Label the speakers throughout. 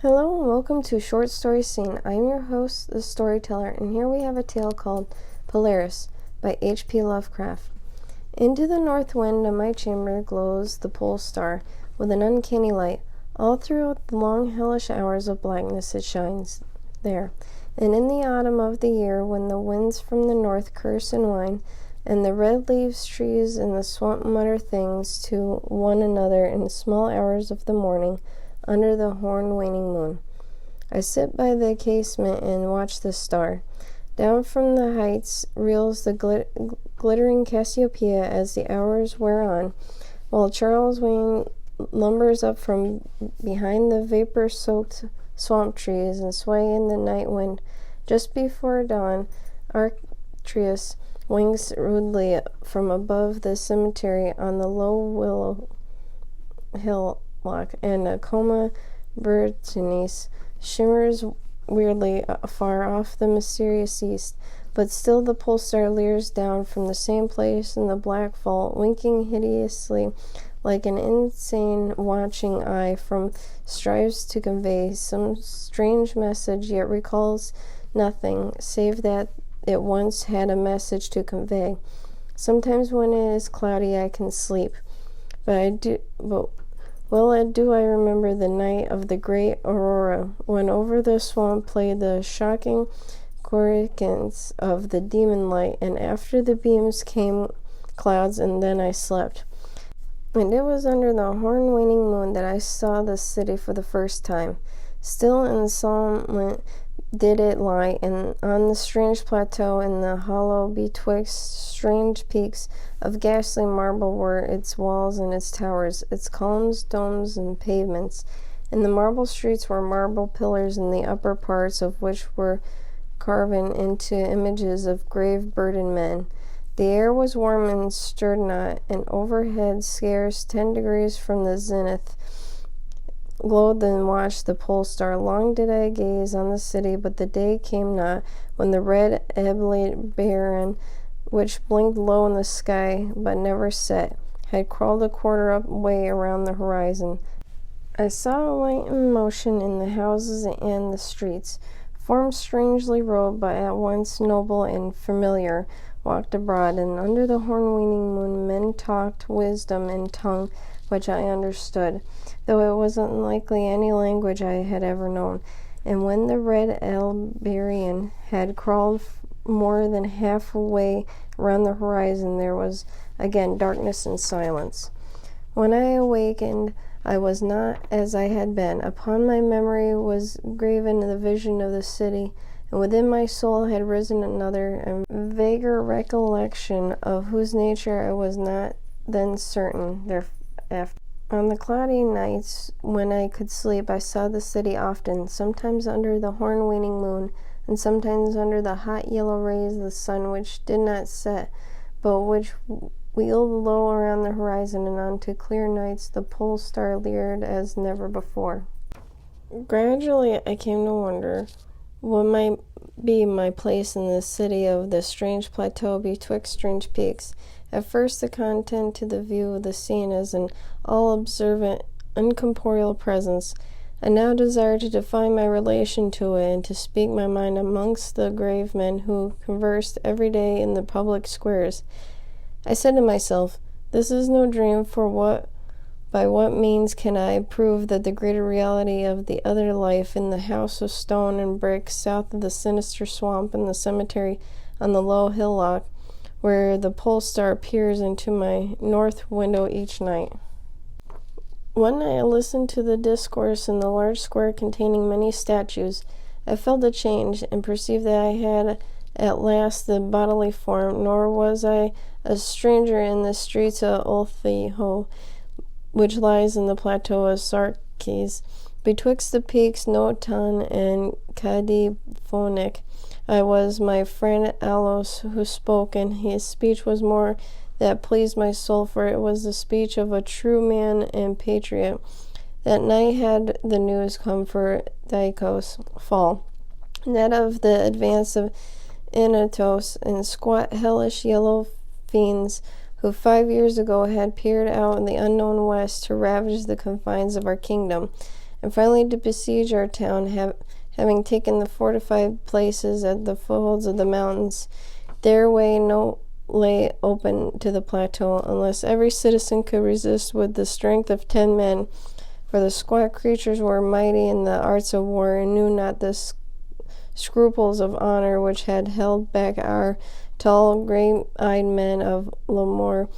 Speaker 1: Hello and welcome to Short Story Scene. I'm your host, the storyteller, and here we have a tale called Polaris by H.P. Lovecraft. Into the north wind of my chamber glows the pole star with an uncanny light. All throughout the long hellish hours of blackness it shines there. And in the autumn of the year, when the winds from the north curse and whine, and the red leaves trees and the swamp mutter things to one another in small hours of the morning, under the horn-waning moon, I sit by the casement and watch the star. Down from the heights reels the glittering Cassiopeia as the hours wear on, while Charles Wayne lumbers up from behind the vapor-soaked swamp trees and sway in the night wind. Just before dawn, Arcturus wings rudely from above the cemetery on the low willow hill, and a coma Berenice shimmers weirdly far off the mysterious east, but still the pole star leers down from the same place in the black vault, winking hideously like an insane watching eye strives to convey some strange message, yet recalls nothing save that it once had a message to convey. Sometimes when it is cloudy I can sleep, but do I remember the night of the great aurora, when over the swamp played the shocking coruscations of the demon light, and after the beams came clouds, and then I slept. And it was under the horn-waning moon that I saw the city for the first time. Still and solemn did it lie, and on the strange plateau in the hollow betwixt strange peaks of ghastly marble were its walls and its towers, its columns, domes, and pavements. And the marble streets were marble pillars, in the upper parts of which were carven into images of grave burdened men. The air was warm and stirred not, and overhead, scarce 10 degrees from the zenith, glowed and watched the pole star. Long did I gaze on the city, but the day came not, when the red ebullied baron, which blinked low in the sky but never set, had crawled a quarter up way around the horizon. I saw a light in motion in the houses and the streets. Forms strangely robed, but at once noble and familiar, walked abroad, and under the horn-waning moon men talked wisdom in tongue which I understood, though it was unlikely any language I had ever known. And when the red Albarian had crawled more than half-way around the horizon, there was again darkness and silence. When I awakened, I was not as I had been. Upon my memory was graven the vision of the city, and within my soul had risen another and vaguer recollection, of whose nature I was not then certain. Thereafter, on the cloudy nights when I could sleep, I saw the city often, sometimes under the horn-waning moon, and sometimes under the hot yellow rays of the sun, which did not set, but which wheeled low around the horizon, and onto clear nights the pole star leered as never before. Gradually I came to wonder what might be my place in this city of the strange plateau betwixt strange peaks. At first the content to the view of the scene as an all-observant, uncorporeal presence. I now desire to define my relation to it, and to speak my mind amongst the grave men who conversed every day in the public squares. I said to myself, this is no dream, for by what means can I prove that the greater reality of the other life in the house of stone and brick south of the sinister swamp and the cemetery on the low hillock, where the pole star peers into my north window each night? One night I listened to the discourse in the large square containing many statues. I felt a change, and perceived that I had at last the bodily form, nor was I a stranger in the streets of Ulthiho, which lies in the plateau of Sarkis, betwixt the peaks Noton and Cadiphonic. I was my friend Alos who spoke, and his speech was more that pleased my soul, for it was the speech of a true man and patriot. That night had the news come for Dicos' fall, that of the advance of Inatos, and squat hellish yellow fiends who 5 years ago had peered out in the unknown west to ravage the confines of our kingdom. and finally to besiege our town, having taken the fortified places at the footholds of the mountains. Their way lay open to the plateau, unless every citizen could resist with the strength of 10 men, for the squat creatures were mighty in the arts of war, and knew not the scruples of honor which had held back our tall, gray-eyed men of Lemoore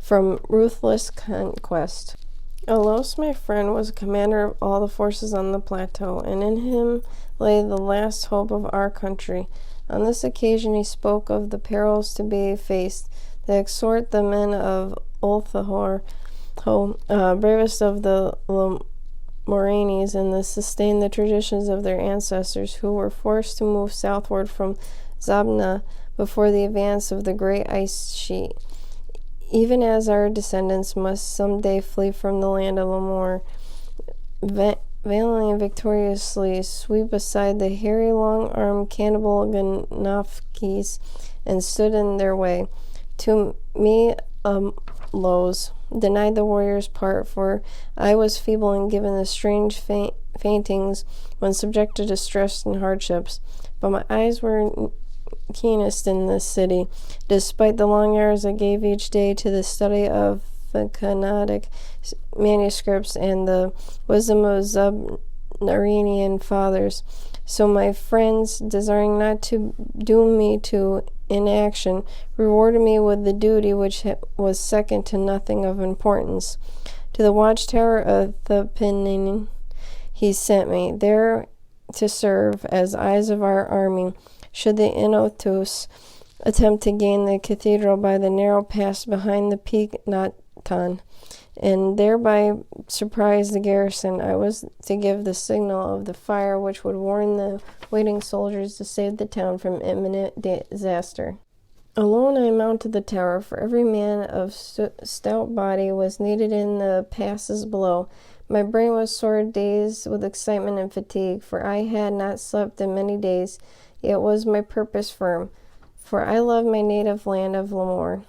Speaker 1: from ruthless conquest. Alos, my friend, was commander of all the forces on the plateau, and in him lay the last hope of our country. On this occasion he spoke of the perils to be faced, to exhort the men of Ulthahor, bravest of the Moraines, and to sustain the traditions of their ancestors, who were forced to move southward from Zabna before the advance of the great ice sheet, even as our descendants must some day flee from the land of Lemoore, valiantly and victoriously sweep aside the hairy, long-armed cannibal Ganafkis, and stood in their way. To me, Los denied the warrior's part, for I was feeble and given the strange faintings when subjected to stress and hardships. But my eyes were keenest in this city, despite the long hours I gave each day to the study of Phoenic manuscripts and the wisdom of Zabnarinian fathers. So my friends, desiring not to doom me to inaction, rewarded me with the duty which was second to nothing of importance. To the watchtower of the Pennine he sent me, there to serve as eyes of our army, should the Inotus attempt to gain the cathedral by the narrow pass behind the peak Natan, and thereby surprise the garrison. I was to give the signal of the fire which would warn the waiting soldiers to save the town from imminent disaster. Alone I mounted the tower, for every man of stout body was needed in the passes below. My brain was sore dazed with excitement and fatigue, for I had not slept in many days, yet was my purpose firm, for I love my native land of Lemoore,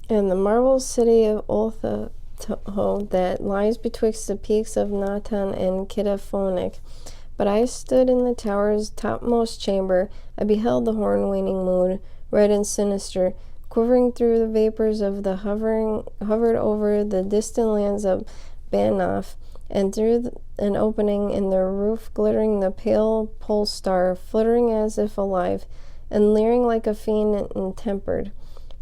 Speaker 1: and the marble city of Ulthahor that lies betwixt the peaks of Natan and Kittaphonic. But I stood in the tower's topmost chamber. I beheld the horn waning moon, red and sinister, quivering through the vapors of the hovered over the distant lands of Banaf, and through an opening in the roof glittering the pale pole star, flittering as if alive, and leering like a fiend and tempered.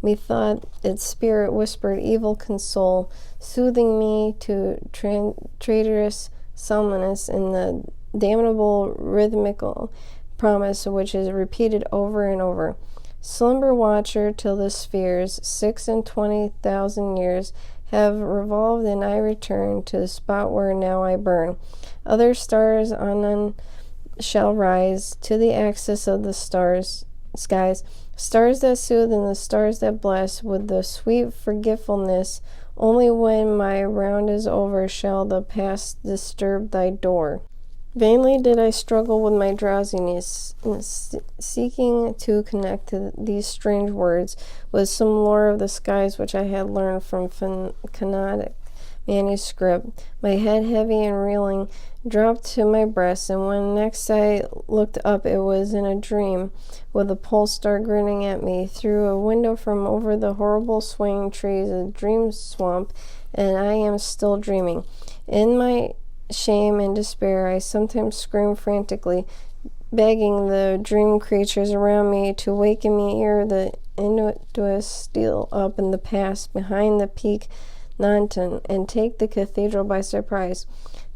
Speaker 1: Methought its spirit whispered evil console, soothing me to traitorous solemnness in the damnable rhythmical promise which is repeated over and over. Slumber, watcher, till the spheres, 26,000 years, have revolved, and I return to the spot where now I burn. Other stars anon shall rise to the axis of the skies, stars that soothe and the stars that bless with the sweet forgetfulness. Only when my round is over shall the past disturb thy door. Vainly did I struggle with my drowsiness, seeking to connect these strange words with some lore of the skies which I had learned from Phoenic manuscript. My head, heavy and reeling, dropped to my breast, and when next I looked up it was in a dream, with the pole star grinning at me through a window from over the horrible swaying trees, a dream swamp, and I am still dreaming. In my shame and despair, I sometimes scream frantically, begging the dream creatures around me to waken me ere the Inutus steal up in the pass behind the peak Nantan and take the cathedral by surprise.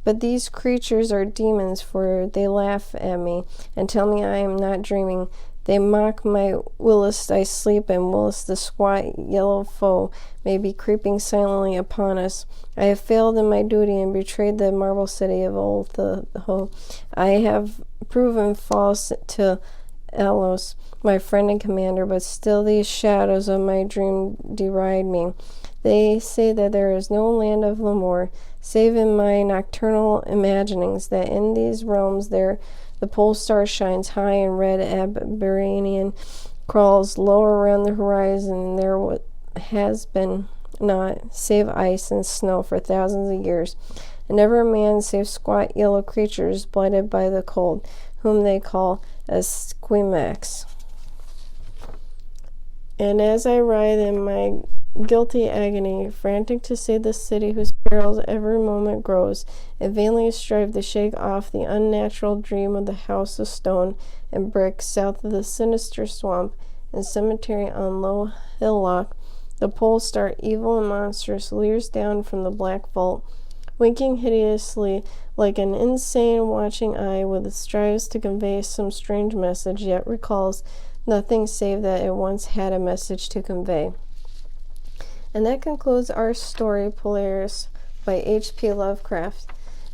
Speaker 1: But these creatures are demons, for they laugh at me and tell me I am not dreaming. They mock my whilst I sleep, and whilst the squat yellow foe may be creeping silently upon us. I have failed in my duty and betrayed the marble city of Ulthahor. I have proven false to Alos, my friend and commander, but still these shadows of my dream deride me. They say that there is no land of Lemoore, save in my nocturnal imaginings, that in these realms the pole star shines high, and red Aberranian crawls low around the horizon, and there has been naught save ice and snow for thousands of years. and never a man save squat yellow creatures blighted by the cold, whom they call Esquimaux. And as I writhe in my guilty agony, frantic to save the city whose perils every moment grows, and vainly strive to shake off the unnatural dream of the house of stone and brick south of the sinister swamp and cemetery on low hillock, the pole star, evil and monstrous, leers down from the black vault, winking hideously like an insane watching eye, with strives to convey some strange message, yet recalls nothing save that it once had a message to convey. And that concludes our story, Polaris, by H.P. Lovecraft.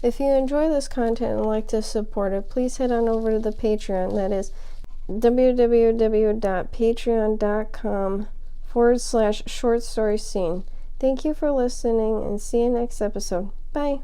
Speaker 1: If you enjoy this content and like to support it, please head on over to the Patreon. That is www.patreon.com/short story scene. Thank you for listening, and see you next episode. Bye.